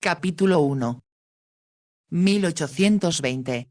Capítulo 1. 1820.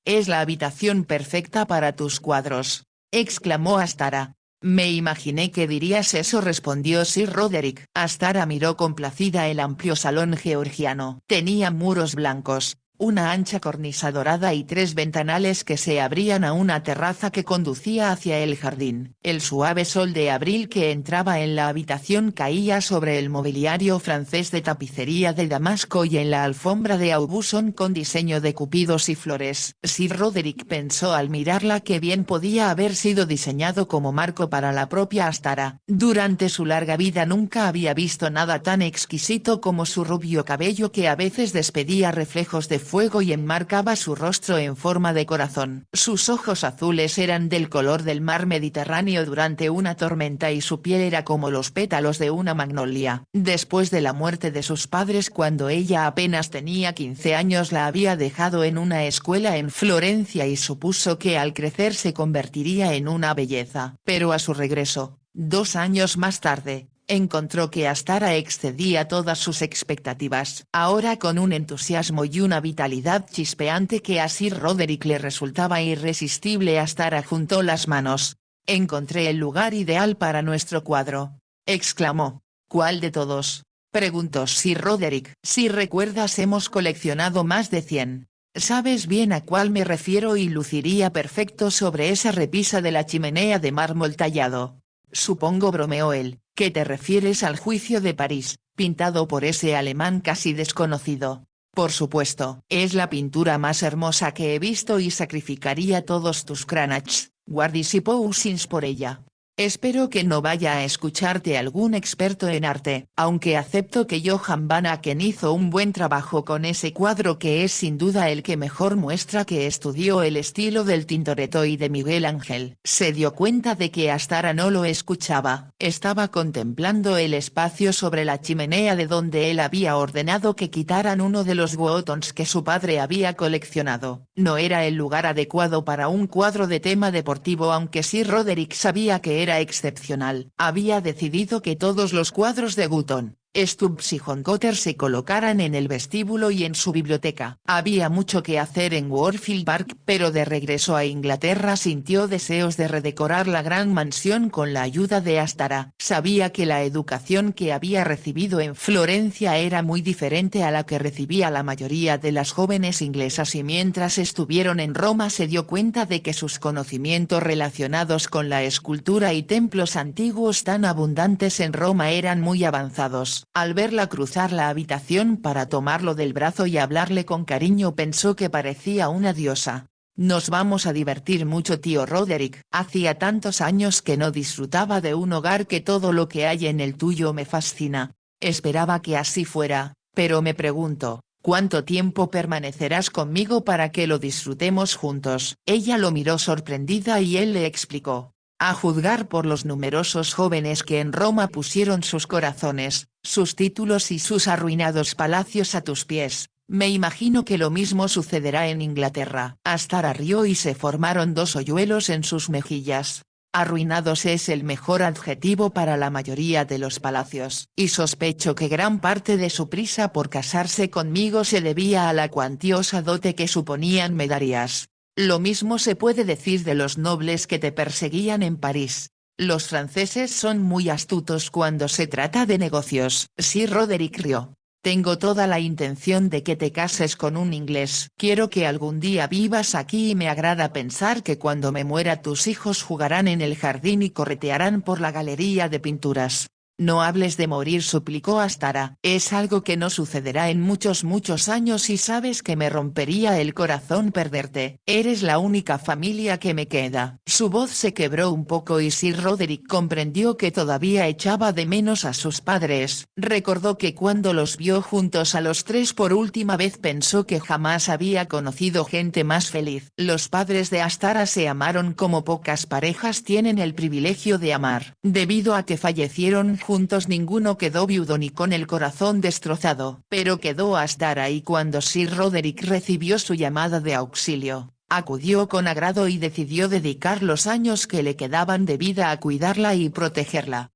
Es la habitación perfecta para tus cuadros, exclamó Astara. Me imaginé que dirías eso, respondió Sir Roderick. Astara miró complacida el amplio salón georgiano. Tenía muros blancos, una ancha cornisa dorada y 3 ventanales que se abrían a una terraza que conducía hacia el jardín. El suave sol de abril que entraba en la habitación caía sobre el mobiliario francés de tapicería de Damasco y en la alfombra de Aubusson con diseño de cupidos y flores. Sir Roderick pensó al mirarla que bien podía haber sido diseñado como marco para la propia Astara. Durante su larga vida nunca había visto nada tan exquisito como su rubio cabello que a veces despedía reflejos de fuego y enmarcaba su rostro en forma de corazón. Sus ojos azules eran del color del mar Mediterráneo durante una tormenta y su piel era como los pétalos de una magnolia. Después de la muerte de sus padres cuando ella apenas tenía 15 años la había dejado en una escuela en Florencia y supuso que al crecer se convertiría en una belleza. Pero a su regreso, 2 años más tarde, encontró que Astara excedía todas sus expectativas. Ahora con un entusiasmo y una vitalidad chispeante que a Sir Roderick le resultaba irresistible, Astara juntó las manos. Encontré el lugar ideal para nuestro cuadro, exclamó. ¿Cuál de todos?, preguntó Sir Roderick. Si recuerdas, hemos coleccionado más de 100. Sabes bien a cuál me refiero y luciría perfecto sobre esa repisa de la chimenea de mármol tallado. Supongo, bromeó él, que te refieres al Juicio de París, pintado por ese alemán casi desconocido. Por supuesto. Es la pintura más hermosa que he visto y sacrificaría todos tus Cranachs, Guardis y Pousins por ella. Espero que no vaya a escucharte algún experto en arte, aunque acepto que Johann van Aken hizo un buen trabajo con ese cuadro que es sin duda el que mejor muestra que estudió el estilo del Tintoretto y de Miguel Ángel. Se dio cuenta de que Astara no lo escuchaba. Estaba contemplando el espacio sobre la chimenea de donde él había ordenado que quitaran uno de los Wootons que su padre había coleccionado. No era el lugar adecuado para un cuadro de tema deportivo, aunque Sir Roderick sabía que era excepcional. Había decidido que todos los cuadros de Wootton, Stubbs y John Cotter se colocaran en el vestíbulo y en su biblioteca. Había mucho que hacer en Warfield Park, pero de regreso a Inglaterra sintió deseos de redecorar la gran mansión con la ayuda de Astara. Sabía que la educación que había recibido en Florencia era muy diferente a la que recibía la mayoría de las jóvenes inglesas y mientras estuvieron en Roma se dio cuenta de que sus conocimientos relacionados con la escultura y templos antiguos tan abundantes en Roma eran muy avanzados. Al verla cruzar la habitación para tomarlo del brazo y hablarle con cariño pensó que parecía una diosa. Nos vamos a divertir mucho, tío Roderick. Hacía tantos años que no disfrutaba de un hogar que todo lo que hay en el tuyo me fascina. Esperaba que así fuera, pero me pregunto, ¿cuánto tiempo permanecerás conmigo para que lo disfrutemos juntos? Ella lo miró sorprendida y él le explicó. A juzgar por los numerosos jóvenes que en Roma pusieron sus corazones, sus títulos y sus arruinados palacios a tus pies, me imagino que lo mismo sucederá en Inglaterra. Astara rió y se formaron 2 hoyuelos en sus mejillas. Arruinados es el mejor adjetivo para la mayoría de los palacios. Y sospecho que gran parte de su prisa por casarse conmigo se debía a la cuantiosa dote que suponían me darías. Lo mismo se puede decir de los nobles que te perseguían en París. Los franceses son muy astutos cuando se trata de negocios. Sir Roderick rió. Tengo toda la intención de que te cases con un inglés. Quiero que algún día vivas aquí y me agrada pensar que cuando me muera tus hijos jugarán en el jardín y corretearán por la galería de pinturas. No hables de morir, suplicó Astara. Es algo que no sucederá en muchos años y sabes que me rompería el corazón perderte. Eres la única familia que me queda. Su voz se quebró un poco y Sir Roderick comprendió que todavía echaba de menos a sus padres. Recordó que cuando los vio juntos a los 3 por última vez pensó que jamás había conocido gente más feliz. Los padres de Astara se amaron como pocas parejas tienen el privilegio de amar. Debido a que fallecieron juntos ninguno quedó viudo ni con el corazón destrozado. Pero quedó Astara y cuando Sir Roderick recibió su llamada de auxilio, acudió con agrado y decidió dedicar los años que le quedaban de vida a cuidarla y protegerla.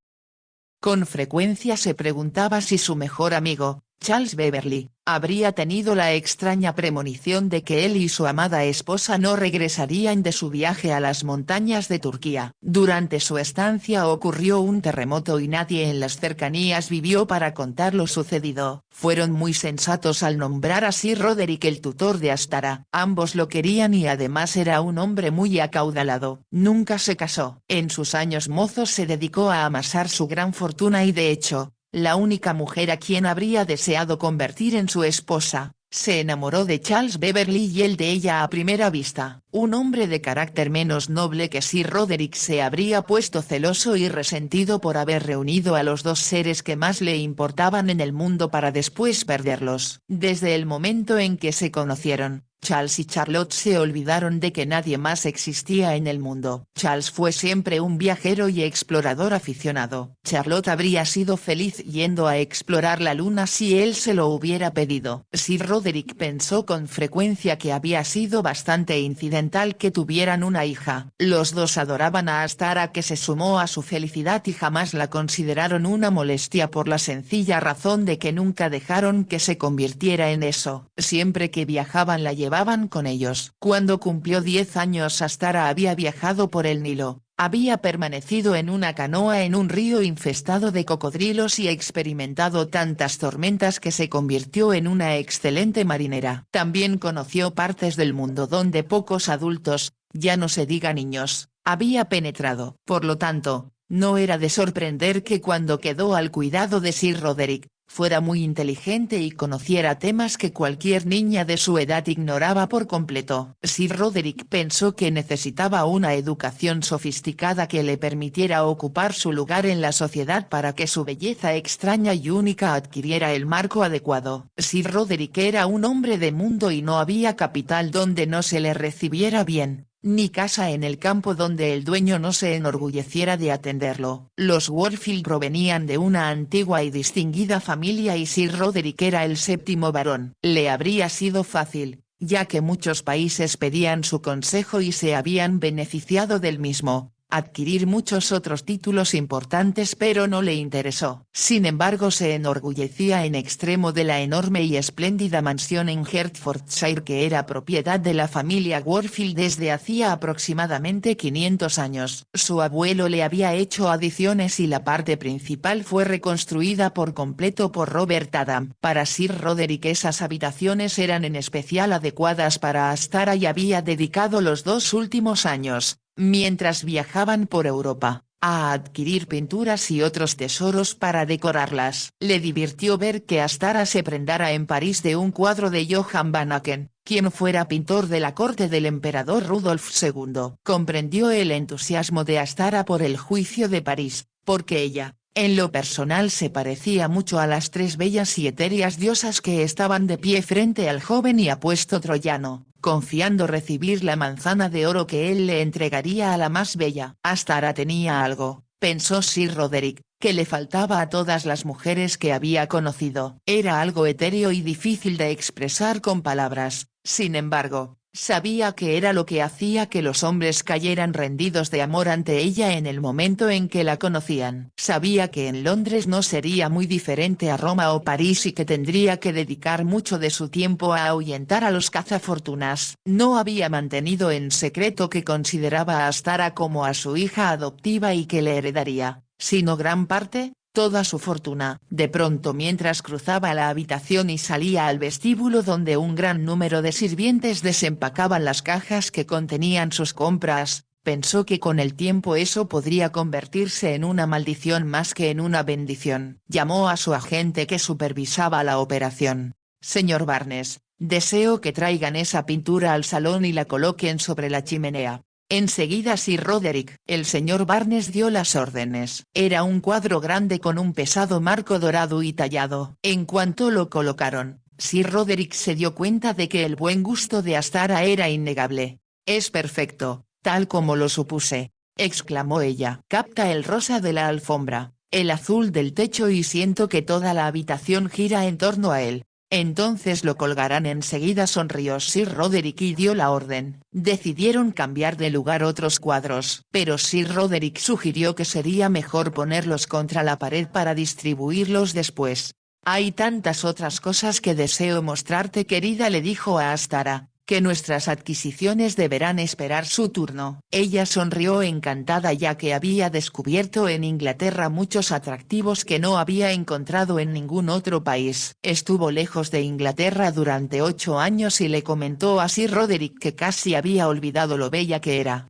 Con frecuencia se preguntaba si su mejor amigo, Charles Beverly, habría tenido la extraña premonición de que él y su amada esposa no regresarían de su viaje a las montañas de Turquía. Durante su estancia ocurrió un terremoto y nadie en las cercanías vivió para contar lo sucedido. Fueron muy sensatos al nombrar a Sir Roderick el tutor de Astara. Ambos lo querían y además era un hombre muy acaudalado. Nunca se casó. En sus años mozos se dedicó a amasar su gran fortuna y de hecho, la única mujer a quien habría deseado convertir en su esposa, se enamoró de Charles Beverly y él de ella a primera vista. Un hombre de carácter menos noble que Sir Roderick se habría puesto celoso y resentido por haber reunido a los dos seres que más le importaban en el mundo para después perderlos. Desde el momento en que se conocieron, Charles y Charlotte se olvidaron de que nadie más existía en el mundo. Charles fue siempre un viajero y explorador aficionado. Charlotte habría sido feliz yendo a explorar la luna si él se lo hubiera pedido. Sir Roderick pensó con frecuencia que había sido bastante incidental que tuvieran una hija. Los dos adoraban a Astara, que se sumó a su felicidad y jamás la consideraron una molestia por la sencilla razón de que nunca dejaron que se convirtiera en eso. Siempre que viajaban la llevaban con ellos. Cuando cumplió 10 años Astara había viajado por el Nilo, había permanecido en una canoa en un río infestado de cocodrilos y experimentado tantas tormentas que se convirtió en una excelente marinera. También conoció partes del mundo donde pocos adultos, ya no se diga niños, había penetrado. Por lo tanto, no era de sorprender que cuando quedó al cuidado de Sir Roderick, fuera muy inteligente y conociera temas que cualquier niña de su edad ignoraba por completo. Sir Roderick pensó que necesitaba una educación sofisticada que le permitiera ocupar su lugar en la sociedad para que su belleza extraña y única adquiriera el marco adecuado. Sir Roderick era un hombre de mundo y no había capital donde no se le recibiera bien, ni casa en el campo donde el dueño no se enorgulleciera de atenderlo. Los Warfield provenían de una antigua y distinguida familia y Sir Roderick era el séptimo varón. Le habría sido fácil, ya que muchos países pedían su consejo y se habían beneficiado del mismo, adquirir muchos otros títulos importantes, pero no le interesó. Sin embargo, se enorgullecía en extremo de la enorme y espléndida mansión en Hertfordshire que era propiedad de la familia Warfield desde hacía aproximadamente 500 años. Su abuelo le había hecho adiciones y la parte principal fue reconstruida por completo por Robert Adam. Para Sir Roderick esas habitaciones eran en especial adecuadas para Astara y había dedicado los 2 últimos años, mientras viajaban por Europa, a adquirir pinturas y otros tesoros para decorarlas. Le divirtió ver que Astara se prendara en París de un cuadro de Johann van Aken, quien fuera pintor de la corte del emperador Rudolf II. Comprendió el entusiasmo de Astara por el juicio de París, porque ella, en lo personal, se parecía mucho a las 3 bellas y etéreas diosas que estaban de pie frente al joven y apuesto troyano, confiando recibir la manzana de oro que él le entregaría a la más bella. Astara tenía algo, pensó Sir Roderick, que le faltaba a todas las mujeres que había conocido. Era algo etéreo y difícil de expresar con palabras, sin embargo, sabía que era lo que hacía que los hombres cayeran rendidos de amor ante ella en el momento en que la conocían. Sabía que en Londres no sería muy diferente a Roma o París y que tendría que dedicar mucho de su tiempo a ahuyentar a los cazafortunas. No había mantenido en secreto que consideraba a Astara como a su hija adoptiva y que le heredaría, sino gran parte, toda su fortuna. De pronto, mientras cruzaba la habitación y salía al vestíbulo donde un gran número de sirvientes desempacaban las cajas que contenían sus compras, pensó que con el tiempo eso podría convertirse en una maldición más que en una bendición. Llamó a su agente que supervisaba la operación. «Señor Barnes, deseo que traigan esa pintura al salón y la coloquen sobre la chimenea». Enseguida Sir Roderick. El señor Barnes dio las órdenes. Era un cuadro grande con un pesado marco dorado y tallado. En cuanto lo colocaron, Sir Roderick se dio cuenta de que el buen gusto de Astara era innegable. «Es perfecto, tal como lo supuse», exclamó ella. «Capta el rosa de la alfombra, el azul del techo y siento que toda la habitación gira en torno a él. Entonces lo colgarán enseguida», sonrió Sir Roderick y dio la orden. Decidieron cambiar de lugar otros cuadros, pero Sir Roderick sugirió que sería mejor ponerlos contra la pared para distribuirlos después. Hay tantas otras cosas que deseo mostrarte, querida, le dijo a Astara, que nuestras adquisiciones deberán esperar su turno. Ella sonrió encantada ya que había descubierto en Inglaterra muchos atractivos que no había encontrado en ningún otro país. Estuvo lejos de Inglaterra durante 8 años y le comentó a Sir Roderick que casi había olvidado lo bella que era.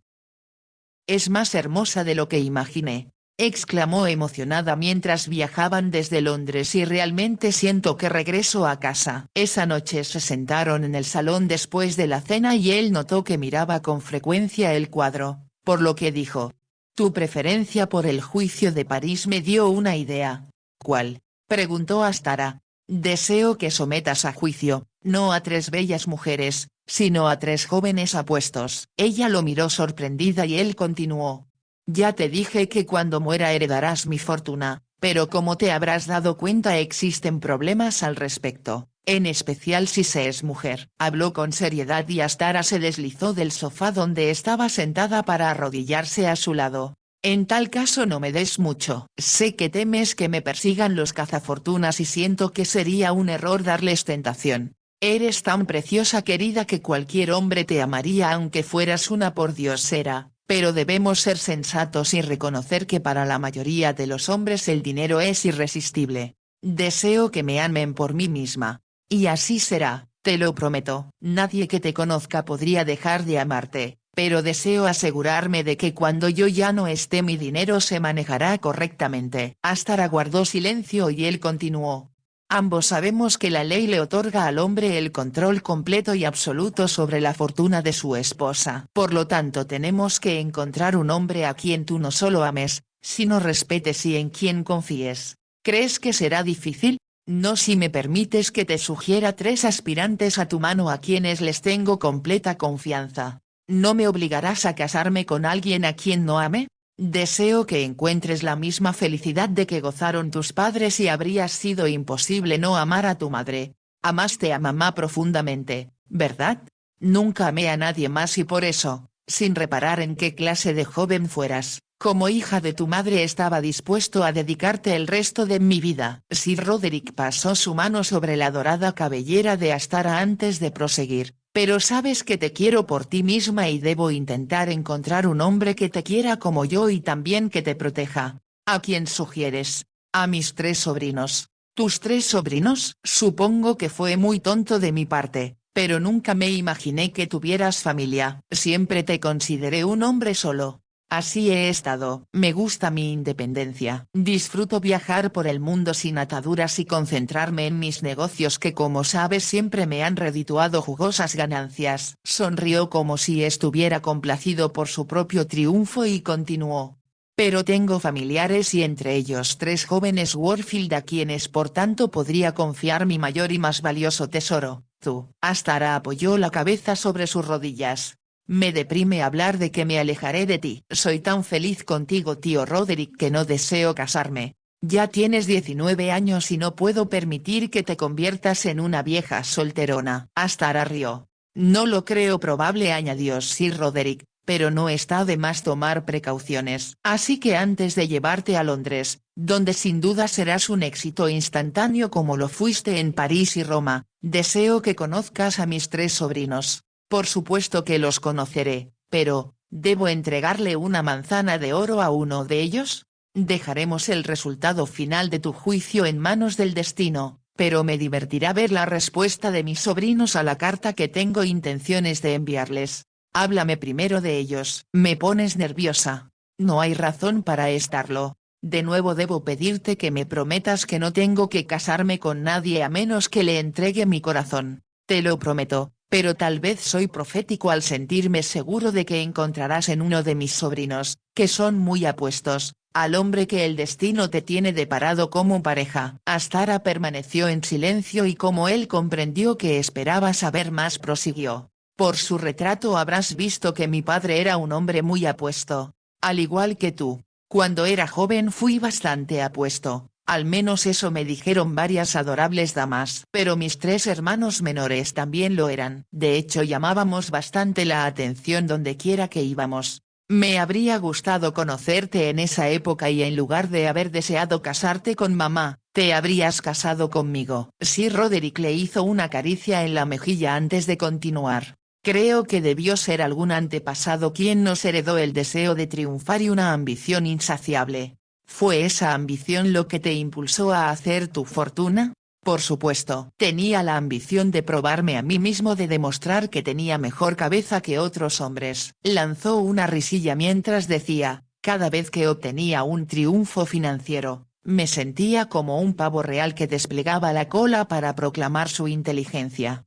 «Es más hermosa de lo que imaginé», exclamó emocionada mientras viajaban desde Londres, y realmente siento que regreso a casa. Esa noche se sentaron en el salón después de la cena y él notó que miraba con frecuencia el cuadro, por lo que dijo: «Tu preferencia por el Juicio de París me dio una idea». «¿Cuál?», preguntó Astara. «Deseo que sometas a juicio, no a 3 bellas mujeres, sino a 3 jóvenes apuestos». Ella lo miró sorprendida y él continuó: «Ya te dije que cuando muera heredarás mi fortuna, pero como te habrás dado cuenta existen problemas al respecto, en especial si se es mujer». Habló con seriedad y Astara se deslizó del sofá donde estaba sentada para arrodillarse a su lado. «En tal caso no me des mucho. Sé que temes que me persigan los cazafortunas y siento que sería un error darles tentación. Eres tan preciosa, querida, que cualquier hombre te amaría aunque fueras una pordiosera, pero debemos ser sensatos y reconocer que para la mayoría de los hombres el dinero es irresistible. Deseo que me amen por mí misma. Y así será, te lo prometo. Nadie que te conozca podría dejar de amarte, pero deseo asegurarme de que cuando yo ya no esté mi dinero se manejará correctamente». Astara guardó silencio y él continuó: «Ambos sabemos que la ley le otorga al hombre el control completo y absoluto sobre la fortuna de su esposa. Por lo tanto tenemos que encontrar un hombre a quien tú no solo ames, sino respetes y en quien confíes. ¿Crees que será difícil? No, si me permites que te sugiera 3 aspirantes a tu mano a quienes les tengo completa confianza. ¿No me obligarás a casarme con alguien a quien no ame? Deseo que encuentres la misma felicidad de que gozaron tus padres y habría sido imposible no amar a tu madre. Amaste a mamá profundamente, ¿verdad? Nunca amé a nadie más y por eso, sin reparar en qué clase de joven fueras, como hija de tu madre estaba dispuesto a dedicarte el resto de mi vida». Sir Roderick pasó su mano sobre la dorada cabellera de Astara antes de proseguir: «Pero sabes que te quiero por ti misma y debo intentar encontrar un hombre que te quiera como yo y también que te proteja». «¿A quién sugieres?». «A mis 3 sobrinos». «¿Tus 3 sobrinos?». «Supongo que fue muy tonto de mi parte, pero nunca me imaginé que tuvieras familia. Siempre te consideré un hombre solo. Así he estado. Me gusta mi independencia. Disfruto viajar por el mundo sin ataduras y concentrarme en mis negocios que, como sabes, siempre me han redituado jugosas ganancias». Sonrió como si estuviera complacido por su propio triunfo y continuó: «Pero tengo familiares y entre ellos 3 jóvenes Warfield a quienes por tanto podría confiar mi mayor y más valioso tesoro, tú». Astara apoyó la cabeza sobre sus rodillas. «Me deprime hablar de que me alejaré de ti. Soy tan feliz contigo, tío Roderick, que no deseo casarme. Ya tienes 19 años y no puedo permitir que te conviertas en una vieja solterona». Astara rió. «No lo creo probable», añadió Sir Roderick, «pero no está de más tomar precauciones. Así que antes de llevarte a Londres, donde sin duda serás un éxito instantáneo como lo fuiste en París y Roma, deseo que conozcas a mis 3 sobrinos». «Por supuesto que los conoceré, pero, ¿debo entregarle una manzana de oro a uno de ellos? Dejaremos el resultado final de tu juicio en manos del destino, pero me divertirá ver la respuesta de mis sobrinos a la carta que tengo intenciones de enviarles. Háblame primero de ellos». «Me pones nerviosa». «No hay razón para estarlo. De nuevo debo pedirte que me prometas que no tengo que casarme con nadie a menos que le entregue mi corazón». «Te lo prometo, pero tal vez soy profético al sentirme seguro de que encontrarás en uno de mis sobrinos, que son muy apuestos, al hombre que el destino te tiene deparado como pareja». Astara permaneció en silencio y como él comprendió que esperaba saber más, prosiguió: «Por su retrato habrás visto que mi padre era un hombre muy apuesto. Al igual que tú. Cuando era joven fui bastante apuesto. Al menos eso me dijeron varias adorables damas. Pero mis 3 hermanos menores también lo eran. De hecho llamábamos bastante la atención donde quiera que íbamos. Me habría gustado conocerte en esa época y en lugar de haber deseado casarte con mamá, te habrías casado conmigo. Sir Roderick le hizo una caricia en la mejilla antes de continuar. Creo que debió ser algún antepasado quien nos heredó el deseo de triunfar y una ambición insaciable. ¿Fue esa ambición lo que te impulsó a hacer tu fortuna? Por supuesto. Tenía la ambición de probarme a mí mismo, de demostrar que tenía mejor cabeza que otros hombres. Lanzó una risilla mientras decía, cada vez que obtenía un triunfo financiero, me sentía como un pavo real que desplegaba la cola para proclamar su inteligencia.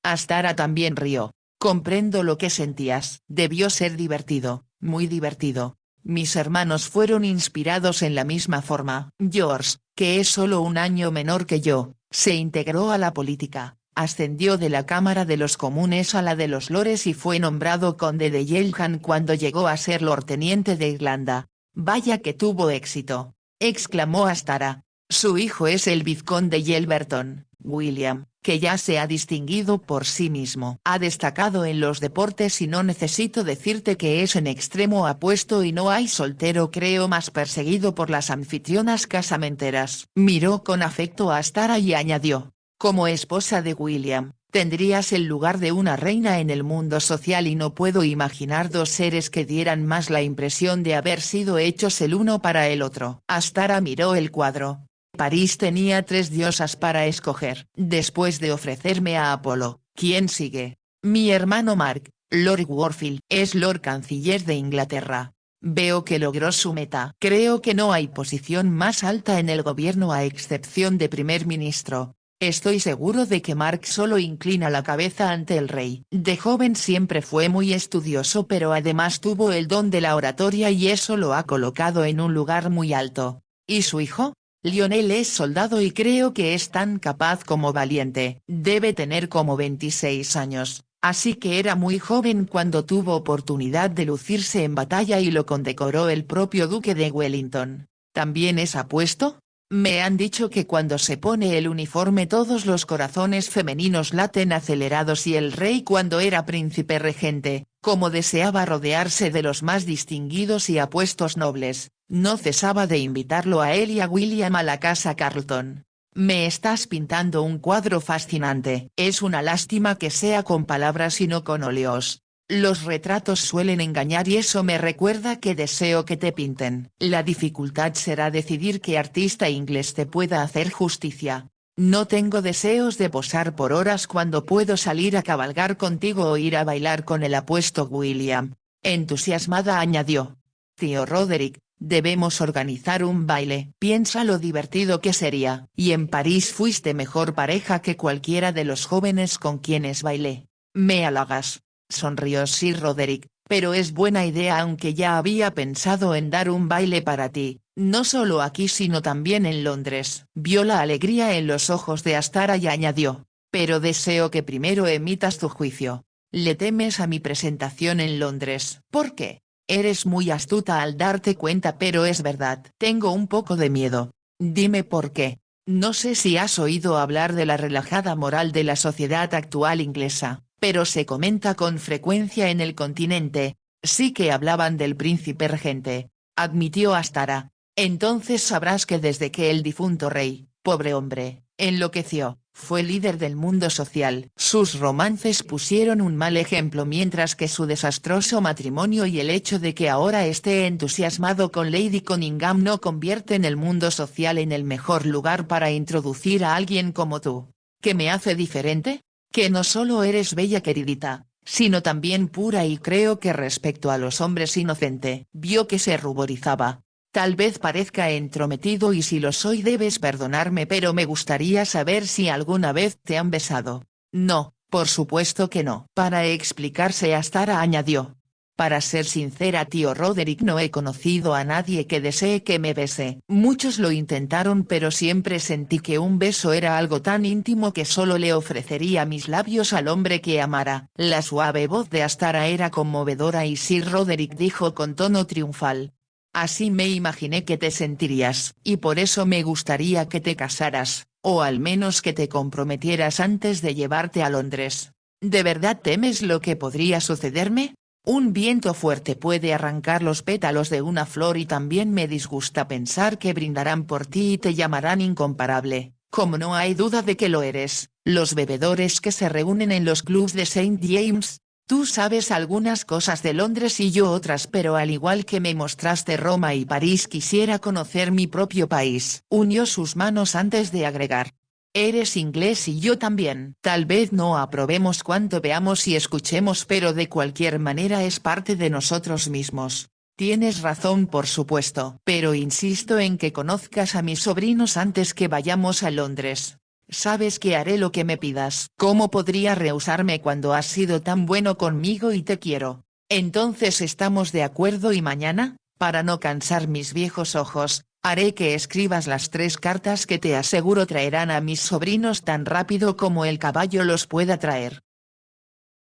Astara también rió. Comprendo lo que sentías. Debió ser divertido, muy divertido. Mis hermanos fueron inspirados en la misma forma. George, que es solo un año menor que yo, se integró a la política, ascendió de la Cámara de los Comunes a la de los Lores y fue nombrado conde de Yelham cuando llegó a ser lordteniente de Irlanda. Vaya que tuvo éxito, exclamó Astara. Su hijo es el vizconde Yelverton, William, que ya se ha distinguido por sí mismo. Ha destacado en los deportes y no necesito decirte que es en extremo apuesto y no hay soltero creo más perseguido por las anfitrionas casamenteras. Miró con afecto a Astara y añadió, como esposa de William, tendrías el lugar de una reina en el mundo social y no puedo imaginar dos seres que dieran más la impresión de haber sido hechos el uno para el otro. Astara miró el cuadro. París tenía 3 diosas para escoger. Después de ofrecerme a Apolo, ¿quién sigue? Mi hermano Mark, Lord Warfield. Es Lord Canciller de Inglaterra. Veo que logró su meta. Creo que no hay posición más alta en el gobierno a excepción de primer ministro. Estoy seguro de que Mark solo inclina la cabeza ante el rey. De joven siempre fue muy estudioso pero además tuvo el don de la oratoria y eso lo ha colocado en un lugar muy alto. ¿Y su hijo? Lionel es soldado y creo que es tan capaz como valiente. Debe tener como 26 años, así que era muy joven cuando tuvo oportunidad de lucirse en batalla y lo condecoró el propio duque de Wellington. ¿También es apuesto? Me han dicho que cuando se pone el uniforme todos los corazones femeninos laten acelerados y el rey cuando era príncipe regente, como deseaba rodearse de los más distinguidos y apuestos nobles, no cesaba de invitarlo a él y a William a la casa Carlton. Me estás pintando un cuadro fascinante. Es una lástima que sea con palabras y no con óleos. Los retratos suelen engañar y eso me recuerda que deseo que te pinten. La dificultad será decidir qué artista inglés te pueda hacer justicia. No tengo deseos de posar por horas cuando puedo salir a cabalgar contigo o ir a bailar con el apuesto William. Entusiasmada añadió. Tío Roderick, debemos organizar un baile. Piensa lo divertido que sería. Y en París fuiste mejor pareja que cualquiera de los jóvenes con quienes bailé. Me halagas. Sonrió Sir Roderick, pero es buena idea aunque ya había pensado en dar un baile para ti, no solo aquí sino también en Londres. Vio la alegría en los ojos de Astara y añadió, pero deseo que primero emitas tu juicio. ¿Le temes a mi presentación en Londres? ¿Por qué? Eres muy astuta al darte cuenta pero es verdad. Tengo un poco de miedo. Dime por qué. No sé si has oído hablar de la relajada moral de la sociedad actual inglesa, pero se comenta con frecuencia en el continente. Sí que hablaban del príncipe regente, admitió Astara. Entonces sabrás que desde que el difunto rey, pobre hombre, enloqueció, fue líder del mundo social. Sus romances pusieron un mal ejemplo mientras que su desastroso matrimonio y el hecho de que ahora esté entusiasmado con Lady Conyngham no convierten el mundo social en el mejor lugar para introducir a alguien como tú. ¿Qué me hace diferente? Que no solo eres bella queridita, sino también pura y creo que respecto a los hombres inocente. Vio que se ruborizaba. Tal vez parezca entrometido y si lo soy debes perdonarme pero me gustaría saber si alguna vez te han besado. No, por supuesto que no. Para explicarse Astara añadió. Para ser sincera tío Roderick no he conocido a nadie que desee que me bese. Muchos lo intentaron pero siempre sentí que un beso era algo tan íntimo que solo le ofrecería mis labios al hombre que amara. La suave voz de Astara era conmovedora y Sir Roderick dijo con tono triunfal. Así me imaginé que te sentirías. Y por eso me gustaría que te casaras, o al menos que te comprometieras antes de llevarte a Londres. ¿De verdad temes lo que podría sucederme? Un viento fuerte puede arrancar los pétalos de una flor y también me disgusta pensar que brindarán por ti y te llamarán incomparable, como no hay duda de que lo eres, los bebedores que se reúnen en los clubs de St. James. Tú sabes algunas cosas de Londres y yo otras, pero al igual que me mostraste Roma y París quisiera conocer mi propio país. Unió sus manos antes de agregar. Eres inglés y yo también. Tal vez no aprobemos cuanto veamos y escuchemos, pero de cualquier manera es parte de nosotros mismos. Tienes razón, por supuesto, pero insisto en que conozcas a mis sobrinos antes que vayamos a Londres. Sabes que haré lo que me pidas. ¿Cómo podría rehusarme cuando has sido tan bueno conmigo y te quiero? Entonces estamos de acuerdo y mañana, para no cansar mis viejos ojos, haré que escribas las 3 cartas que te aseguro traerán a mis sobrinos tan rápido como el caballo los pueda traer.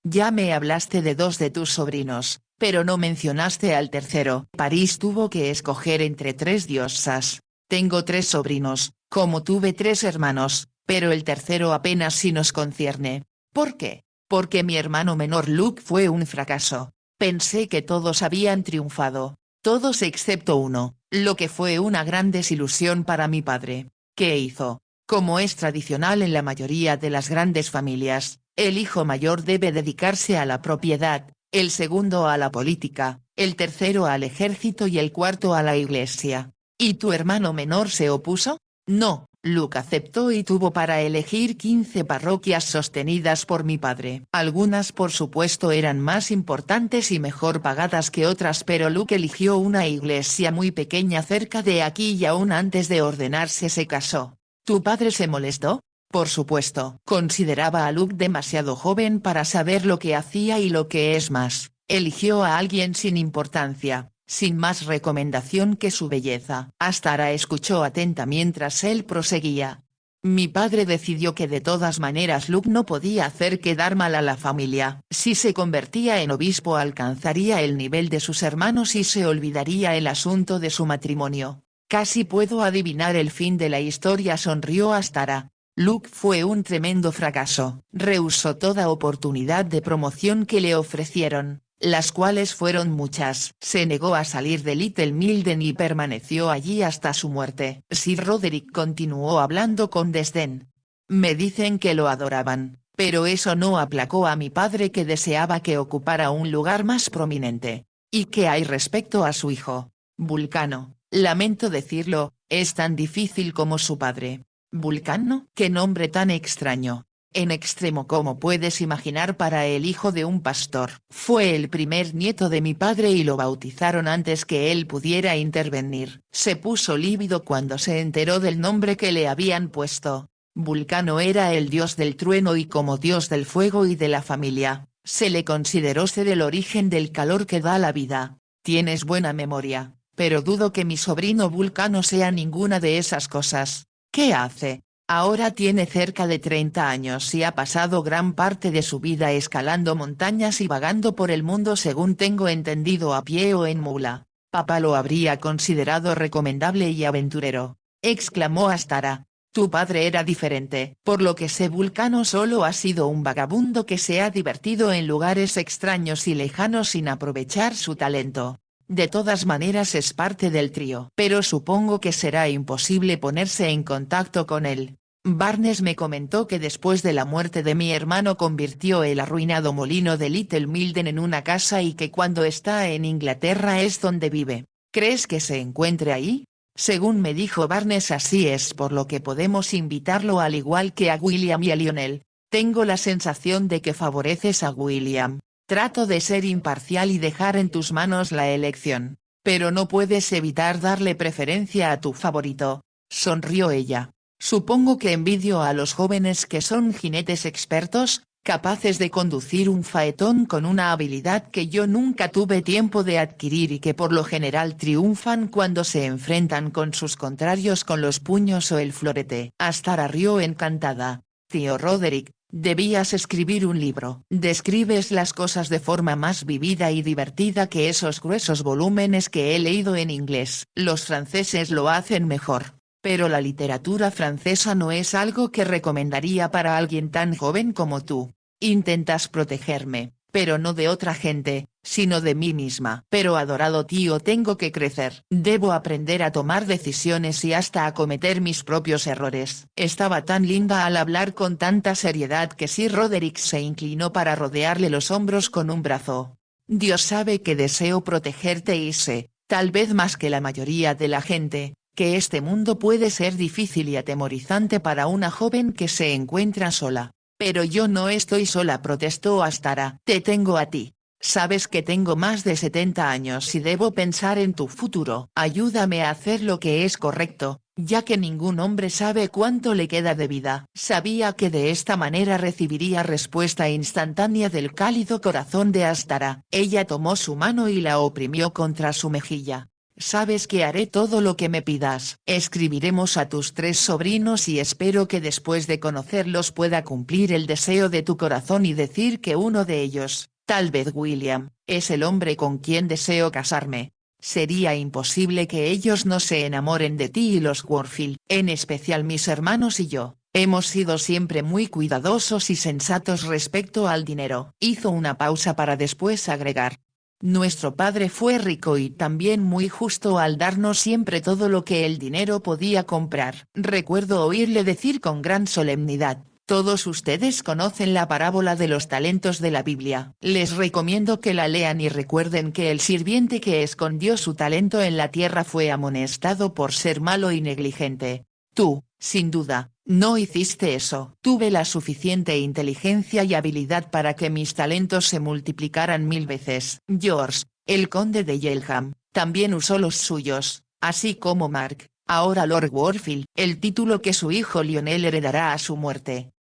Ya me hablaste de 2 de tus sobrinos, pero no mencionaste al tercero. París tuvo que escoger entre 3 diosas. Tengo 3 sobrinos, como tuve 3 hermanos, pero el tercero apenas si nos concierne. ¿Por qué? Porque mi hermano menor Luke fue un fracaso. Pensé que todos habían triunfado. Todos excepto uno, lo que fue una gran desilusión para mi padre. ¿Qué hizo? Como es tradicional en la mayoría de las grandes familias, el hijo mayor debe dedicarse a la propiedad, el segundo a la política, el tercero al ejército y el cuarto a la iglesia. ¿Y tu hermano menor se opuso? No, Luke aceptó y tuvo para elegir 15 parroquias sostenidas por mi padre. Algunas por supuesto eran más importantes y mejor pagadas que otras, pero Luke eligió una iglesia muy pequeña cerca de aquí y aún antes de ordenarse se casó. ¿Tu padre se molestó? Por supuesto. Consideraba a Luke demasiado joven para saber lo que hacía y lo que es más, eligió a alguien sin importancia, sin más recomendación que su belleza. Astara escuchó atenta mientras él proseguía. Mi padre decidió que de todas maneras Luke no podía hacer quedar mal a la familia. Si se convertía en obispo alcanzaría el nivel de sus hermanos y se olvidaría el asunto de su matrimonio. Casi puedo adivinar el fin de la historia, sonrió Astara. Luke fue un tremendo fracaso. Rehusó toda oportunidad de promoción que le ofrecieron, las cuales fueron muchas. Se negó a salir de Little Milden y permaneció allí hasta su muerte. Sir Roderick continuó hablando con desdén. Me dicen que lo adoraban, pero eso no aplacó a mi padre, que deseaba que ocupara un lugar más prominente. ¿Y qué hay respecto a su hijo? Vulcano, lamento decirlo, es tan difícil como su padre. Vulcano, qué nombre tan extraño. En extremo, como puedes imaginar, para el hijo de un pastor. Fue el primer nieto de mi padre y lo bautizaron antes que él pudiera intervenir. Se puso lívido cuando se enteró del nombre que le habían puesto. Vulcano era el dios del trueno y como dios del fuego y de la familia, se le consideró ser el origen del calor que da la vida. Tienes buena memoria, pero dudo que mi sobrino Vulcano sea ninguna de esas cosas. ¿Qué hace? Ahora tiene cerca de 30 años y ha pasado gran parte de su vida escalando montañas y vagando por el mundo, según tengo entendido, a pie o en mula. Papá lo habría considerado recomendable y aventurero, exclamó Astara. Tu padre era diferente. Por lo que sé, Vulcano solo ha sido un vagabundo que se ha divertido en lugares extraños y lejanos sin aprovechar su talento. De todas maneras es parte del trío. Pero supongo que será imposible ponerse en contacto con él. Barnes me comentó que después de la muerte de mi hermano convirtió el arruinado molino de Little Milden en una casa y que cuando está en Inglaterra es donde vive. ¿Crees que se encuentre ahí? Según me dijo Barnes, así es, por lo que podemos invitarlo al igual que a William y a Lionel. Tengo la sensación de que favoreces a William. Trato de ser imparcial y dejar en tus manos la elección, pero no puedes evitar darle preferencia a tu favorito, sonrió ella. Supongo que envidio a los jóvenes que son jinetes expertos, capaces de conducir un faetón con una habilidad que yo nunca tuve tiempo de adquirir y que por lo general triunfan cuando se enfrentan con sus contrarios con los puños o el florete. Astara rió encantada. Tío Roderick, debías escribir un libro. Describes las cosas de forma más vivida y divertida que esos gruesos volúmenes que he leído en inglés. Los franceses lo hacen mejor, pero la literatura francesa no es algo que recomendaría para alguien tan joven como tú. Intentas protegerme, pero no de otra gente, sino de mí misma. Pero adorado tío, tengo que crecer. Debo aprender a tomar decisiones y hasta a cometer mis propios errores. Estaba tan linda al hablar con tanta seriedad que Sir Roderick se inclinó para rodearle los hombros con un brazo. Dios sabe que deseo protegerte y sé, tal vez más que la mayoría de la gente, que este mundo puede ser difícil y atemorizante para una joven que se encuentra sola. Pero yo no estoy sola, protestó Astara. Te tengo a ti. Sabes que tengo más de 70 años y debo pensar en tu futuro. Ayúdame a hacer lo que es correcto, ya que ningún hombre sabe cuánto le queda de vida. Sabía que de esta manera recibiría respuesta instantánea del cálido corazón de Astara. Ella tomó su mano y la oprimió contra su mejilla. Sabes que haré todo lo que me pidas. Escribiremos a tus 3 sobrinos y espero que después de conocerlos pueda cumplir el deseo de tu corazón y decir que uno de ellos, tal vez William, es el hombre con quien deseo casarme. Sería imposible que ellos no se enamoren de ti y los Warfield, en especial mis hermanos y yo. Hemos sido siempre muy cuidadosos y sensatos respecto al dinero. Hizo una pausa para después agregar. Nuestro padre fue rico y también muy justo al darnos siempre todo lo que el dinero podía comprar. Recuerdo oírle decir con gran solemnidad, todos ustedes conocen la parábola de los talentos de la Biblia. Les recomiendo que la lean y recuerden que el sirviente que escondió su talento en la tierra fue amonestado por ser malo y negligente. Tú, sin duda, no hiciste eso. Tuve la suficiente inteligencia y habilidad para que mis talentos se multiplicaran 1000 veces. George, el conde de Yelham, también usó los suyos, así como Mark, ahora Lord Warfield, el título que su hijo Lionel heredará a su muerte.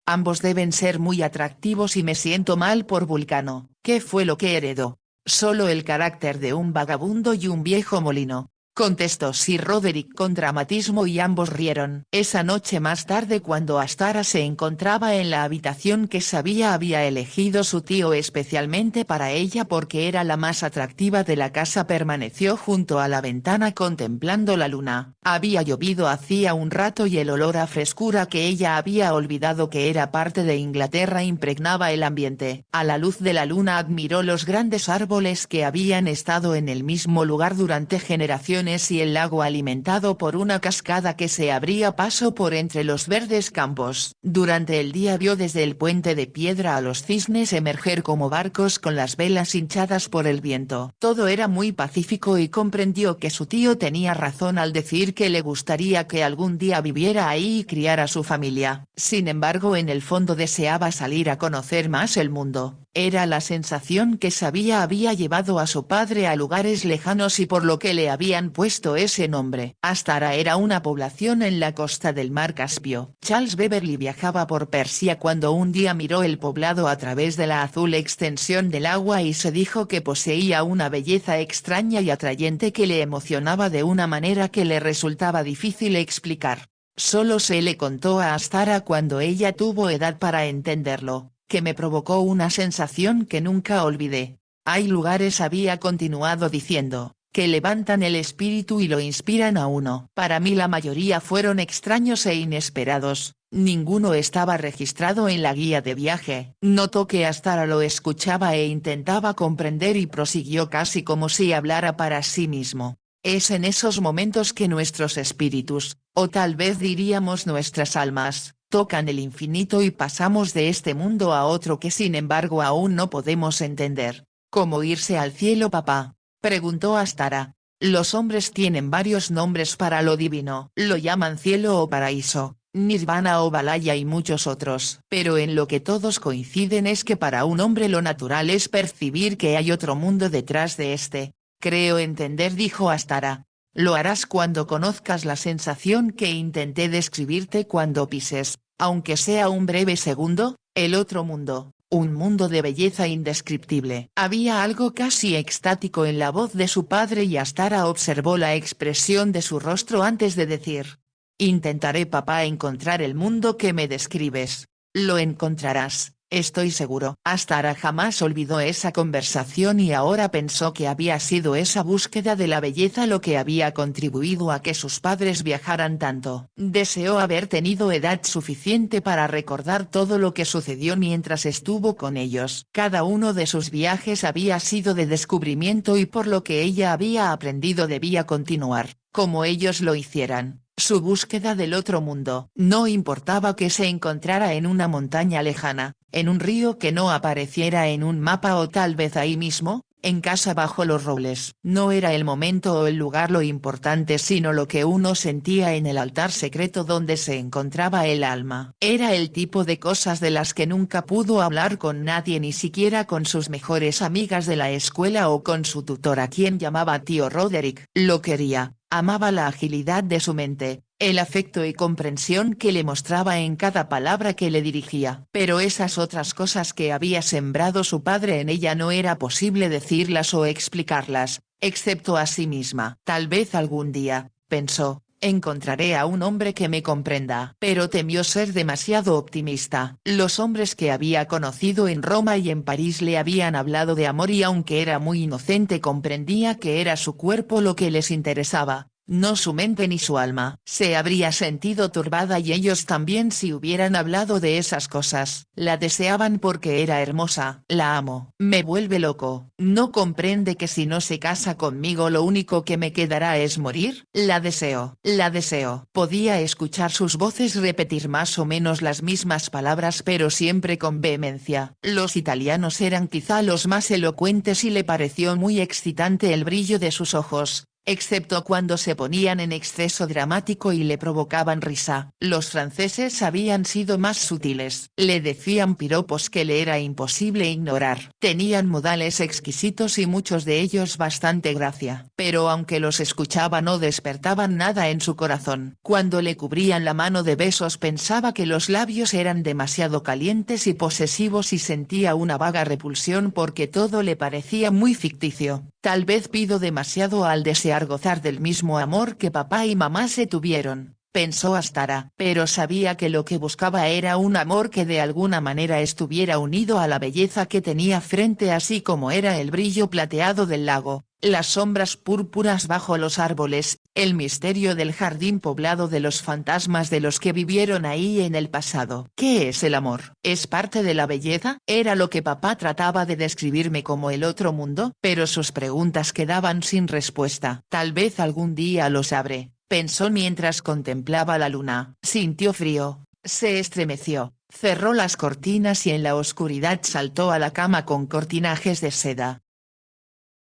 Ambos deben ser muy atractivos y me siento mal por Vulcano. ¿Qué fue lo que heredó? Solo el carácter de un vagabundo y un viejo molino, contestó Sir Roderick con dramatismo y ambos rieron. Esa noche más tarde, cuando Astara se encontraba en la habitación que sabía había elegido su tío especialmente para ella porque era la más atractiva de la casa, permaneció junto a la ventana contemplando la luna. Había llovido hacía un rato y el olor a frescura que ella había olvidado que era parte de Inglaterra impregnaba el ambiente. A la luz de la luna admiró los grandes árboles que habían estado en el mismo lugar durante generaciones y el lago alimentado por una cascada que se abría paso por entre los verdes campos. Durante el día vio desde el puente de piedra a los cisnes emerger como barcos con las velas hinchadas por el viento. Todo era muy pacífico y comprendió que su tío tenía razón al decir que le gustaría que algún día viviera ahí y criara su familia. Sin embargo, en el fondo deseaba salir a conocer más el mundo. Era la sensación que sabía había llevado a su padre a lugares lejanos y por lo que le habían puesto ese nombre. Astara era una población en la costa del mar Caspio. Charles Beverly viajaba por Persia cuando un día miró el poblado a través de la azul extensión del agua y se dijo que poseía una belleza extraña y atrayente que le emocionaba de una manera que le resultaba difícil explicar. Solo se le contó a Astara cuando ella tuvo edad para entenderlo, que me provocó una sensación que nunca olvidé. Hay lugares, había continuado diciendo, que levantan el espíritu y lo inspiran a uno. Para mí la mayoría fueron extraños e inesperados, ninguno estaba registrado en la guía de viaje. Notó que Astara lo escuchaba e intentaba comprender y prosiguió casi como si hablara para sí mismo. Es en esos momentos que nuestros espíritus, o tal vez diríamos nuestras almas, tocan el infinito y pasamos de este mundo a otro que sin embargo aún no podemos entender. ¿Cómo irse al cielo, papá?, preguntó Astara. Los hombres tienen varios nombres para lo divino. Lo llaman cielo o paraíso, nirvana o balaya y muchos otros. Pero en lo que todos coinciden es que para un hombre lo natural es percibir que hay otro mundo detrás de este. Creo entender, dijo Astara. Lo harás cuando conozcas la sensación que intenté describirte cuando pises, aunque sea un breve segundo, el otro mundo, un mundo de belleza indescriptible. Había algo casi extático en la voz de su padre y Astara observó la expresión de su rostro antes de decir. Intentaré, papá, encontrar el mundo que me describes. Lo encontrarás, Estoy seguro. Astara jamás olvidó esa conversación y ahora pensó que había sido esa búsqueda de la belleza lo que había contribuido a que sus padres viajaran tanto. Deseó haber tenido edad suficiente para recordar todo lo que sucedió mientras estuvo con ellos. Cada uno de sus viajes había sido de descubrimiento y por lo que ella había aprendido debía continuar, como ellos lo hicieran. Su búsqueda del otro mundo. No importaba que se encontrara en una montaña lejana, en un río que no apareciera en un mapa o tal vez ahí mismo, en casa bajo los robles. No era el momento o el lugar lo importante sino lo que uno sentía en el altar secreto donde se encontraba el alma. Era el tipo de cosas de las que nunca pudo hablar con nadie ni siquiera con sus mejores amigas de la escuela o con su tutor a quien llamaba tío Roderick. Lo quería. Amaba la agilidad de su mente, el afecto y comprensión que le mostraba en cada palabra que le dirigía. Pero esas otras cosas que había sembrado su padre en ella no era posible decirlas o explicarlas, excepto a sí misma. Tal vez algún día, pensó, encontraré a un hombre que me comprenda. Pero temió ser demasiado optimista. Los hombres que había conocido en Roma y en París le habían hablado de amor y aunque era muy inocente comprendía que era su cuerpo lo que les interesaba, no su mente ni su alma. Se habría sentido turbada y ellos también si hubieran hablado de esas cosas. La deseaban porque era hermosa. La amo. Me vuelve loco. ¿No comprende que si no se casa conmigo lo único que me quedará es morir? La deseo. La deseo. Podía escuchar sus voces repetir más o menos las mismas palabras pero siempre con vehemencia. Los italianos eran quizá los más elocuentes y le pareció muy excitante el brillo de sus ojos, excepto cuando se ponían en exceso dramático y le provocaban risa. Los franceses habían sido más sutiles. Le decían piropos que le era imposible ignorar. Tenían modales exquisitos y muchos de ellos bastante gracia. Pero aunque los escuchaba no despertaban nada en su corazón. Cuando le cubrían la mano de besos pensaba que los labios eran demasiado calientes y posesivos y sentía una vaga repulsión porque todo le parecía muy ficticio. Tal vez pido demasiado al desear gozar del mismo amor que papá y mamá se tuvieron, pensó Astara. Pero sabía que lo que buscaba era un amor que de alguna manera estuviera unido a la belleza que tenía frente así como era el brillo plateado del lago, las sombras púrpuras bajo los árboles, el misterio del jardín poblado de los fantasmas de los que vivieron ahí en el pasado. ¿Qué es el amor? ¿Es parte de la belleza? Era lo que papá trataba de describirme como el otro mundo, pero sus preguntas quedaban sin respuesta. Tal vez algún día lo sabré, pensó mientras contemplaba la luna. Sintió frío, se estremeció, cerró las cortinas y en la oscuridad saltó a la cama con cortinajes de seda.